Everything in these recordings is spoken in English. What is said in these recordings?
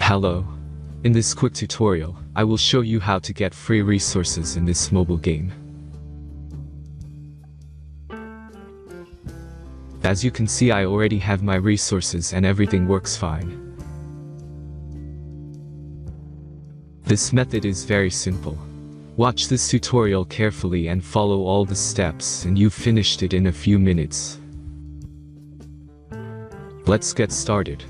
Hello. In this quick tutorial, I will show you how to get free resources in this mobile game. As you can see, I already have my resources and everything works fine. This method is very simple. Watch this tutorial carefully and follow all the steps and you've finished it in a few minutes. Let's get started.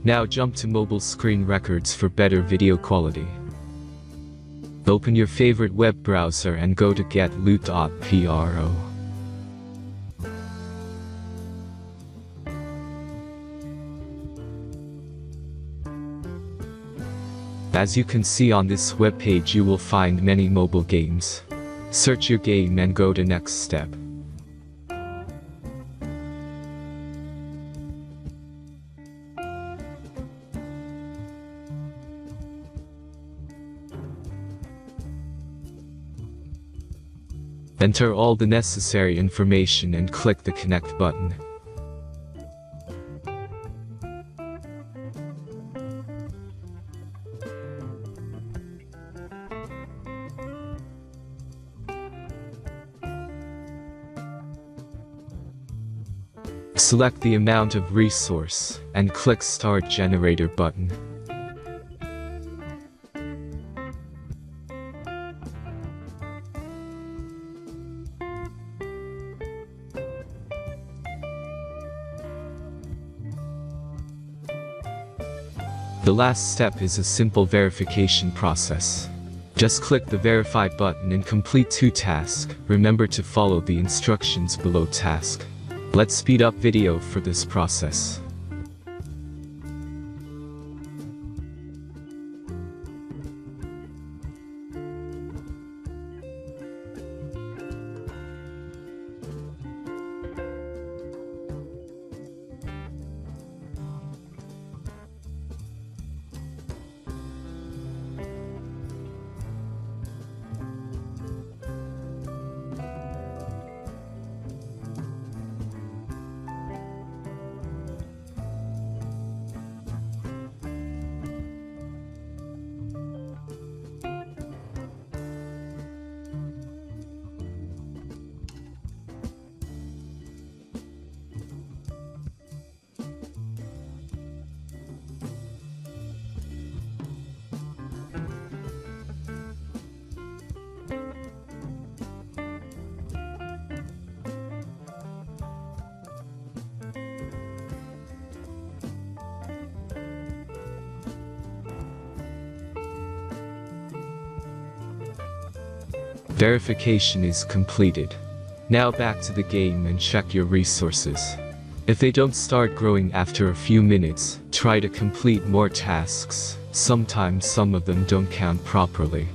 Now jump to mobile screen records for better video quality. Open your favorite web browser and go to getloot.pro. As you can see on this web page, you will find many mobile games. Search your game and go to next step. Enter all the necessary information and click the connect button. Select the amount of resource and click Start Generator button. The last step is a simple verification process. Just click the Verify button and complete 2 tasks. Remember to follow the instructions below task. Let's speed up video for this process. Verification is completed. Now back to the game and check your resources. If they don't start growing after a few minutes, try to complete more tasks. Sometimes some of them don't count properly.